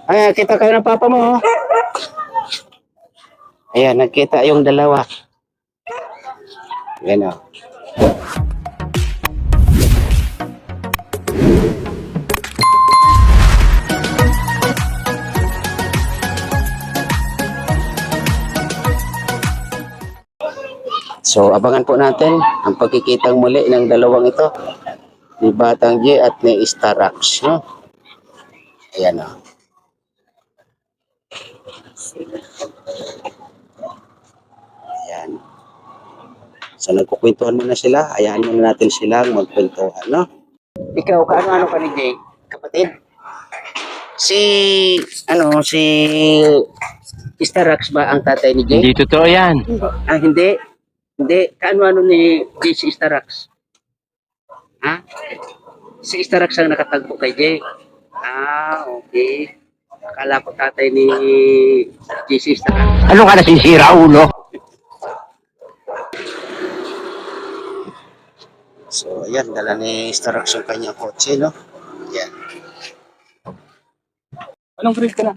Ay, kita kayo ng papa mo. Oh. Ayan, nagkita yung dalawa. Ayan o. So, abangan po natin ang pagkikitang muli ng dalawang ito. Ni Batang J at ni Starax. No? Ayan o. Ayan. So, nagkukwentuhan muna sila. Hayaan muna natin silang magkwentuhan. No? Ikaw, kaano-ano ka ni Jay? Kapatid? Si, si Starax ba ang tatay ni Jay? Hindi totoo yan. Ah, hindi. Hindi. Kaano-ano ni Jay si Starax? Ha? Si Starax ang nakatagpo kay Jay. Ah, okay. Akala ko tatay ni Jay si Starax. Ano ka nasisira, ulo? So, ayan. Dala ni Starax yung kanyang kotse, no? Ayan. Anong grade ka na?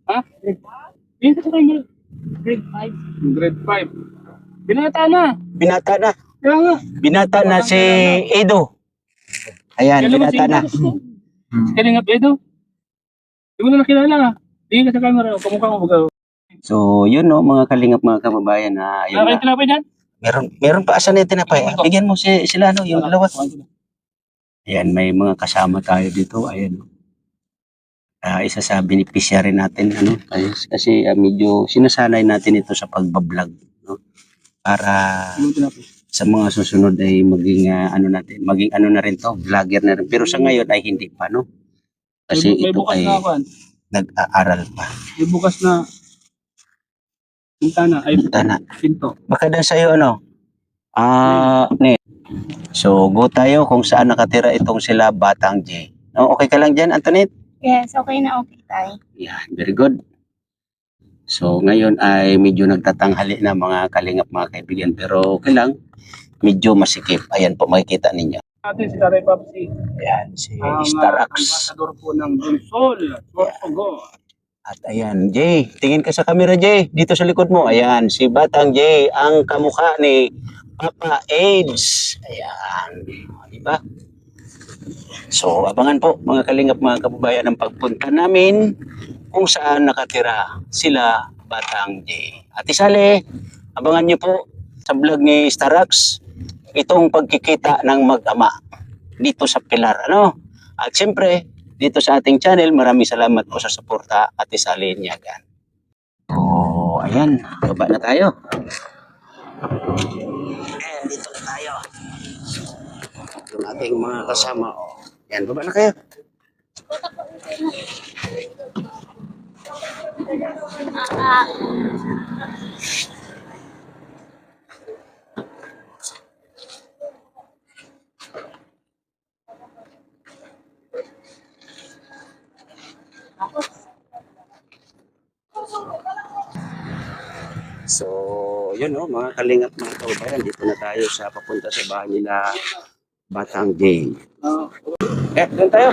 Ha? Grade ka na. Grade 5. Grade 5. Binata na. Binata na. Kaya nga. Binata na si Edo. Ayan, Kailan mo binata na. Si Kalingap Edo. Hindi mo na nakilala nga. Tingin ka sa camera. Kamukha mo baga. So, yun no, mga kalingap mga kababayan na yun Nakakain na. tinapay dyan? Meron pa asa na tinapay. Bigyan mo sila no, yung dalawa. Ayan, may mga kasama tayo dito. Ayan. Isa sa beneficiary natin ano kasi medyo sinasanay natin ito sa pagbablog no para sa mga susunod ay maging maging ano na rin to vlogger na rin pero sa ngayon ay hindi pa no kasi May ito bukas ay na ako. nag-aaral pa. May bukas na bintana ay Bintana. pinto. Baka dan sa'yo ne. So go tayo kung saan nakatira itong sila Batang J. No, okay ka lang dyan, Antoinette? Yes, okay na okay tayo. Yeah, very good. So ngayon ay medyo nagtatanghali na mga kalingap mga kaibigan pero okay lang. Medyo masikip. Ayan po makikita ninyo. Natin si Tatay Papsi. Ayan si Ang Starax. ambasador po ng Bunsol. Sorsogon. At ayan, Jay, tingin ka sa camera Jay, dito sa likod mo. Ayan, si Batang Jay, ang kamukha ni Papa AIDS. Ayan, di ba? So, abangan po mga kalingap mga kababayan ang pagpunta namin kung saan nakatira sila Batang J. At isali, abangan nyo po sa vlog ni Starax itong pagkikita ng mag-ama dito sa Pilar. Ano? At siyempre, dito sa ating channel, maraming salamat po sa suporta at isali niyagan. So, ayan, baba na tayo. Ayan, dito na tayo. Yung ating mga kasama. Ayan, baba na kayo. So, yun no, mga kalingap mga kababayan, dito na tayo sa papunta sa bahay nila Batang J. Doon tayo.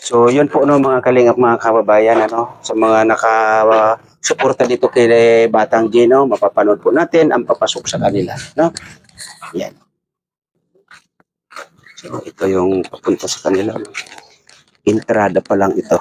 So, yun po no mga kalingap mga kababayan ano, sa mga suporta dito kay Batang J no, mapapanood po natin ang papasok sa kanila, no? Yan. So, ito yung papunta sa kanila. Entrada pa lang ito.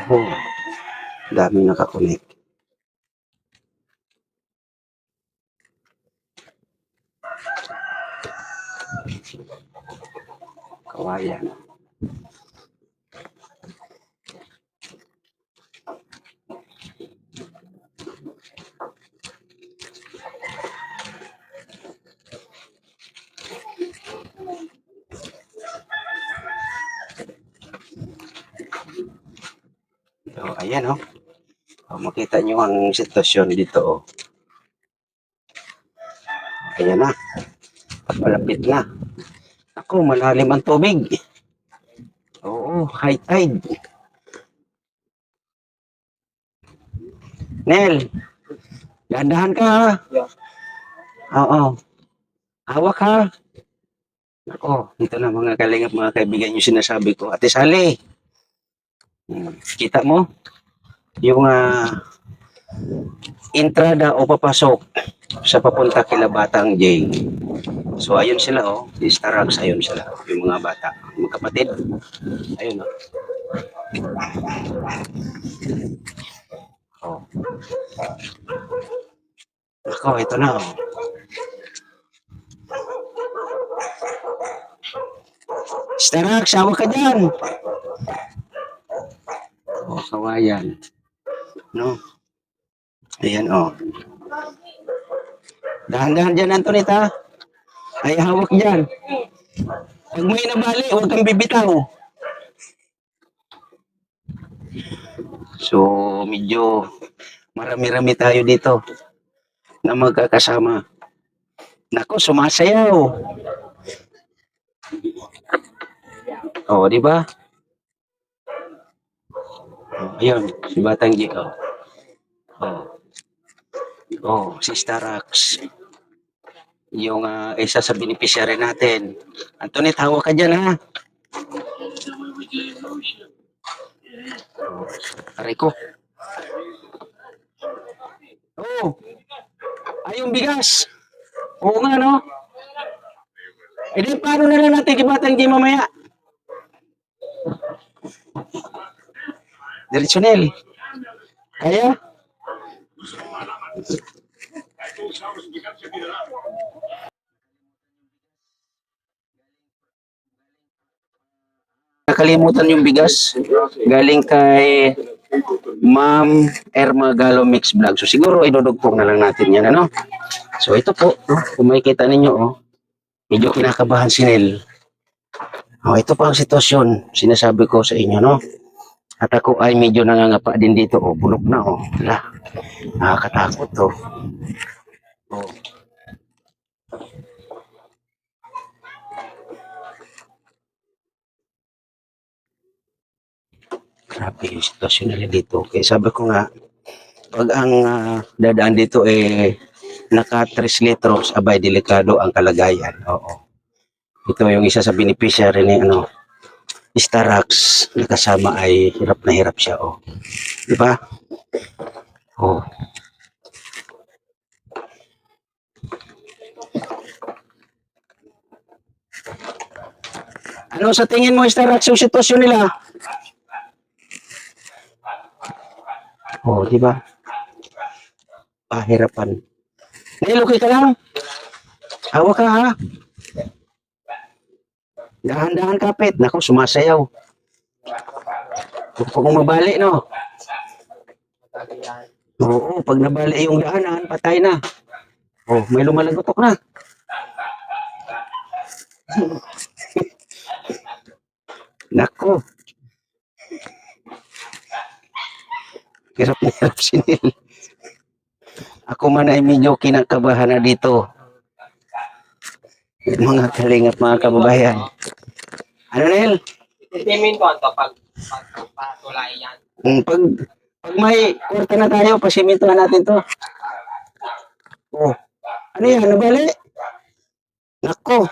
Oh, dami nakakunik. Kawayan. So, ayan oh. Oh, makita nyo ang sitwasyon dito oh. Ayan na. Malapit na. Ako, malalim ang tubig. Oo, high tide. Nel, dahan ka ha. Oo. Hawak ha. Ako, dito na mga kalingap, mga kaibigan yung sinasabi ko. Ate Sally, kita mo? Yung entrada o papasok sa papunta kila Batang J. So ayun sila oh, di Starbucks, ayun sila, yung mga bata, magkapatid. Ayun oh. Oh. Ako, ito na oh. Starbucks, hawak ka dyan. Oh, kawayan. No? Ayan oh. Dahan-dahan dyan, Antonita. Ay, hawak dyan. Pag may nabali, huwag kang bibitaw. So, medyo marami-rami tayo dito na magkakasama. Nako, sumasayaw. Oh, di ba? Oh, ayun, si Batang G. Oh. Oh, oh si Starax. Yung isa sa beneficiary natin. Antoinette, hawak ka dyan ha. Oh, aray ko. Oh, ay yung bigas. Oo nga, no? E di, paano na lang natin kay Batang G mamaya? Diretsonel. Kaya? Nakalimutan yung bigas. Galing kay Ma'am Erma Galo Mix Vlog. So siguro idudugtong na lang natin yan, ano? So ito po, no? Kung makikita ninyo, oh, medyo kinakabahan si Nel. Oh, ito pa ang sitwasyon, sinasabi ko sa inyo, no? At ako ay medyo nangangapa din dito, oh, bulok na, oh. Wala, nakakatakot, oh. Oh. Grabe yung sitwasyon nila dito. Kaya sabi ko nga, pag ang dadaan dito naka 3 litros, abay delikado ang kalagayan. Oo. Ito yung isa sa beneficiary ni Starax na kasama ay hirap na hirap siya. Oh. Di ba? Oh. Ano sa tingin mo, Starax, yung sitwasyon nila? Oh, di ba? Pahirapan. Nailuki ka lang. Hawak ka ha. Dahan-dahan kapit. Naku, sumasayaw. Huwag kong mabali, no? Oo, pag nabali yung daanan, patay na. Oh, may lumalagotok na. Nako. Hirap na hirap si Neil. Ako man ay medyo kinakabahan na dito. Mga kalingap, mga kababayan. Ano, Neil? Itimin ko ito pag patulay yan. Pag may kwarta na tayo, pasimintuhan natin to. Oh. Ano yan? Nabali? Nako.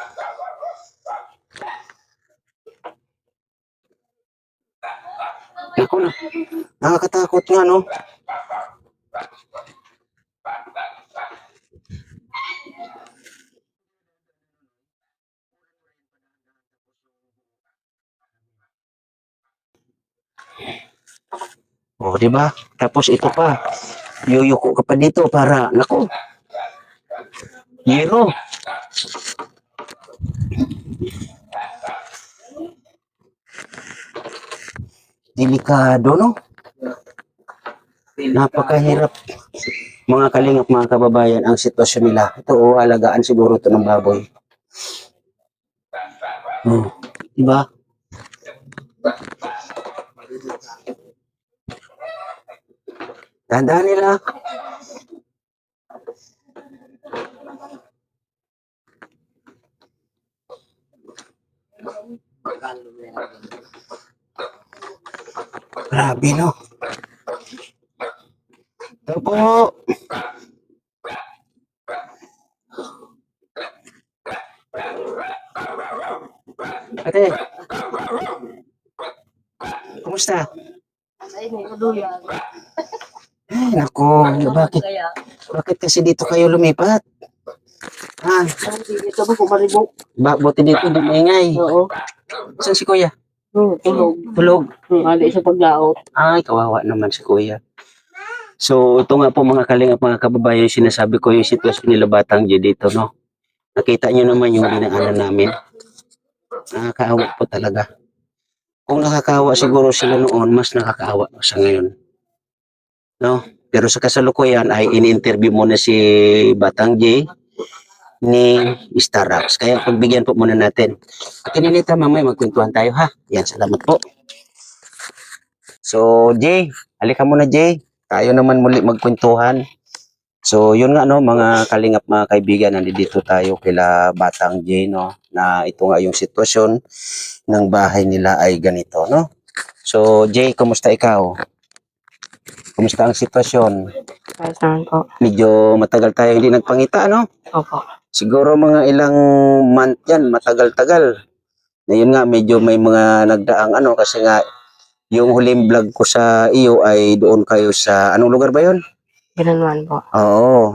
Nako na. Nakakatakot nga, no? O, di ba? Tapos ito pa, yuyuko ka pa dito para, nako, zero. Delikado, no? Napakahirap. Mga kalingap, mga kababayan, ang sitwasyon nila. Ito, alagaan siguro ito ng baboy. Oh, di ba? Tandaan nila. Grabe, no? Ito po. Ate. Kumusta? Ay, nako, bakit kasi dito kayo lumipat? Ha? Dito ba kumaribok? Buti dito, hindi maingay. Oo. Saan si kuya? Tulog. Tulog. Ali sa paglaot. Ay, kawawa naman si kuya. So, ito nga po mga kalingap, mga kababayan, sinasabi ko yung sitwasyon nila Batang J dito, no? Nakita nyo naman yung dinaanan namin. Nakakaawa po talaga. Kung nakakaawa siguro sila noon, mas nakakaawa sa ngayon. No? Pero sa kasalukuyan ay ini-interview muna si Batang J ni Starrocks. Kaya pagbigyan po muna natin. At Ninita, mamaya magkwentuhan tayo ha. Yan, salamat po. So, J, halika muna J. Tayo naman muli magkwentuhan. So, yun nga no, mga kalingap, mga kaibigan, nandito tayo kila Batang J, no, na ito nga yung sitwasyon ng bahay nila ay ganito, no. So, J, kumusta ikaw? Kumusta ang sitwasyon? Ayos naman po. Medyo matagal tayo hindi nagpangita, no? Opo. Siguro mga ilang month yan, matagal-tagal. Na yun nga, medyo may mga nagdaang ano, kasi nga, yung huling vlog ko sa iyo ay doon kayo sa, anong lugar ba yun? Ginanuan po. Oo,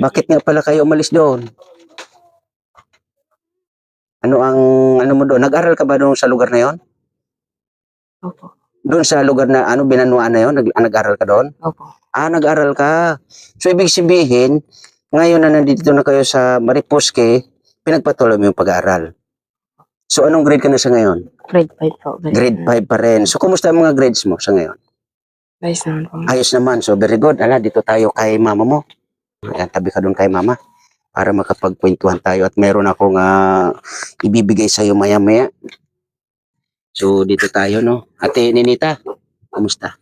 bakit nga pala kayo umalis doon? Ano mo doon? Nag-aral ka ba doon sa lugar na yon? Opo. Doon sa lugar na binanuan na yon, nag-aral ka doon? Opo. Nag-aral ka. So ibig sabihin, ngayon na nandito na kayo sa Mariposke, pinagpatuloy mo yung pag-aaral. So anong grade ka na sa ngayon? Grade 5 po. Grade 5 pa rin. So kumusta ang mga grades mo sa ngayon? Ayos naman po. Ayos naman. So very good. Dito tayo kay mama mo. Ayan, tabi ka doon kay mama para makapagkwentuhan tayo at meron akong ibibigay sa iyo maya-maya. So dito tayo, no. Ate Ninita, kumusta?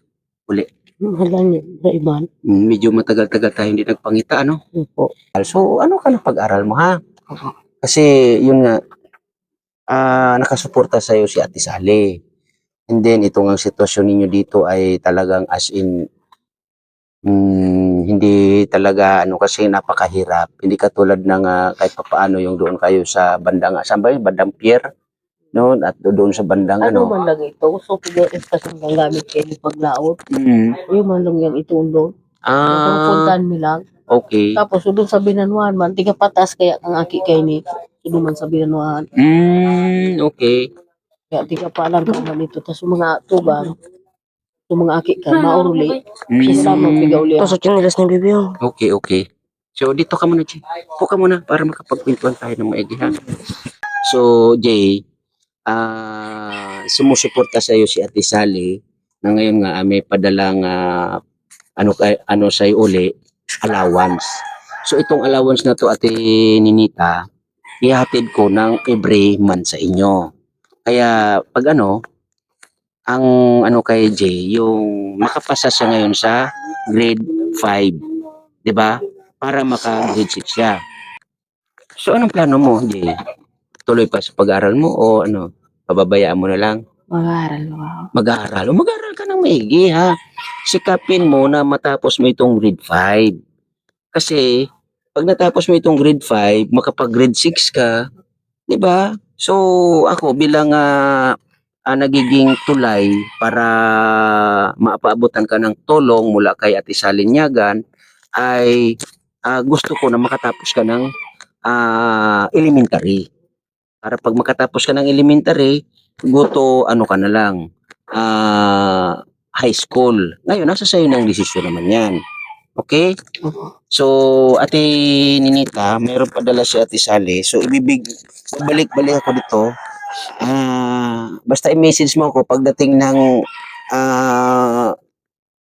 Uli. Wala niyo sa iban. Medyo matagal-tagal tayo hindi nagpangita, ano? Opo. So ano ka na pag-aral mo, ha? Opo. Kasi yun nga, nakasuporta sa iyo si Ate Sally. And then itong ang sitwasyon ninyo dito ay talagang as in hindi talaga kasi napakahirap. Hindi katulad ng kahit papaano yung doon kayo sa bandang, saan ba yun? Bandang Pier, no? At doon sa bandang Ano man lang ito? So, pag-estasyon ng gamit kayo ng paglaot. Yung man lang yung ituon doon. Puntahan mo lang. Okay. Tapos, doon sa Binanuan man, tiga patas kaya ang aki kayo ni. Doon man sa Binanuan. Okay. Kaya tiga pa lang naman ito. Tapos, mga tugang, yung mga aki ka, mauruli. Kasi sama, piga uli. Tapos, chinilas ni Bibiyo. Okay. So, dito ka muna, Jay. Upo ka muna para makapagpintuan tayo ng maigi, ha? So, Jay, sumusuporta sa iyo si Ate Sally na ngayon nga may padalang sa iyo uli, allowance. So, itong allowance na to, Ate Ninita, ihatid ko ng every month sa inyo. Kaya, pag ang kay Jay, yung makapasa siya ngayon sa grade 5, 'di ba? Para maka-grade 6 siya. So anong plano mo, Jay? Tuloy pa sa pag-aaral mo o pababayaan mo na lang? Mag-aaral mo ako. Mag-aaral. Mag-aaral ka ng maigi, ha? Sikapin mo na matapos mo itong grade 5. Kasi pag natapos mo itong grade 5, makapag-grade 6 ka, 'di ba? So ako bilang nagiging tulay para mapaabutan ka ng tulong mula kay Ate Salinyagan ay gusto ko na makatapos ka ng elementary. Para pag makatapos ka ng elementary, ka na lang, high school. Ngayon, nasa sayo ng desisyon naman yan. Okay? So, Ate Ninita, mayroon padala si Ate Sally. So, balik-balik ako dito. Basta i-message mo ako pagdating ng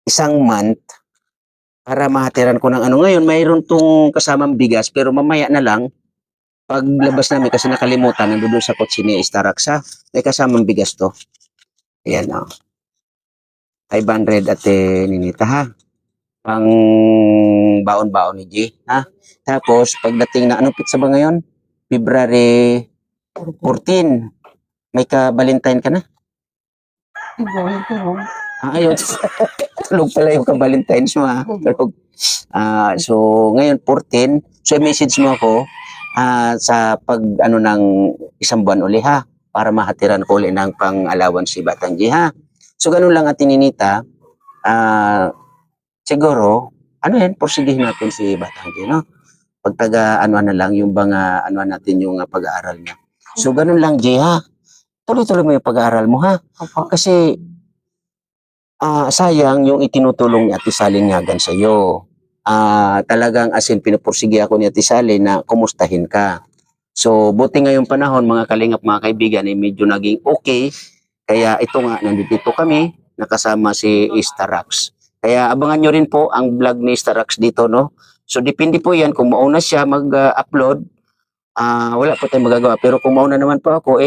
isang month para mahatiran ko ng ano. Ngayon, mayroon tong kasamang bigas pero mamaya na lang paglabas namin kasi nakalimutan nandoon sa kotse ni Staraxa. May kasamang bigas to. Ayan o. 500 Ate Ninita ha. Pang baon-baon ni G. Ha? Tapos, pagdating na, anong pizza ba ngayon? February 14. May ka-Valentine ka na? Ayun. Tulog pala yung ka-Valentine's mo ha. Tulog. So, ngayon 14. So, message mo ako sa pag ano ng isang buwan uli ha. Para mahatiran ko uli ng pang-allowance si Batang G ha. So, ganun lang Ate Ninita. Siguro, ano yan, porsigihin natin si Batang G, no? Pagtaga, ano na lang, yung bang, ano natin yung pag-aaral niya. So, ganun lang, G, ha? Tuloy-tuloy mo yung pag-aaral mo, ha? Kasi, sayang yung itinutulong ni Ate Sally Nyagan sa'yo. Talagang, as in, pinupursige ako ni Ate Sally na kumustahin ka. So, buti ngayong panahon, mga kalingap, mga kaibigan, medyo naging okay. Kaya ito nga, nandito kami, nakasama si Starax. Kaya abangan nyo rin po ang vlog ni Starax dito, no? So, depende po yan. Kung mauna siya mag-upload, wala po tayong magagawa. Pero kung mauna naman po ako,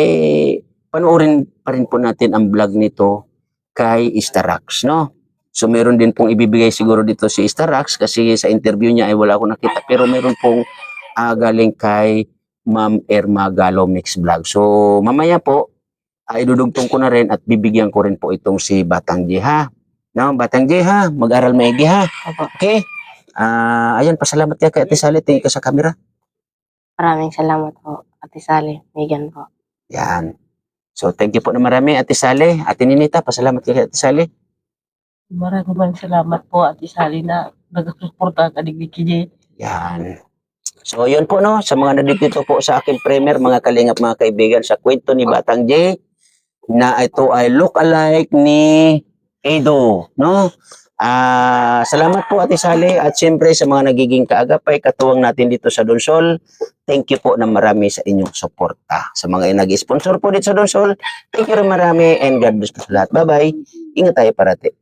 panoorin pa rin po natin ang vlog nito kay Starax, no? So, meron din pong ibibigay siguro dito si Starax kasi sa interview niya ay wala akong nakita. Pero meron pong galing kay Ma'am Irma Galo Mix Vlog. So, mamaya po, idudugtong ko na rin at bibigyan ko rin po itong si Batang G, ha? No, Batang G, ha? Mag-aral maigi, ha? Okay? Ayan, pasalamat ka kay Ate Sally. Tingin ka sa camera. Maraming salamat po, Ate Sally. Megan po. Yan. So, thank you po na marami, Ate Sally. Ate Ninita, pasalamat ka kay Ate Sally. Maraming salamat po, Ate Sally, na nagsuporta ka ni J. Yan. So, yun po, no? Sa mga nandito po sa aking premiere, mga kalingap, mga kaibigan, sa kwento ni Batang J, na ito ay look-alike ni Edo, no? Salamat po Ate Sally at siyempre sa mga nagiging kaagapay, katuwang natin dito sa Donsol. Thank you po na marami sa inyong suporta. Sa mga nag-sponsor po dito sa Donsol, thank you rin marami and God bless po sa lahat. Bye-bye. Ingat tayo parati.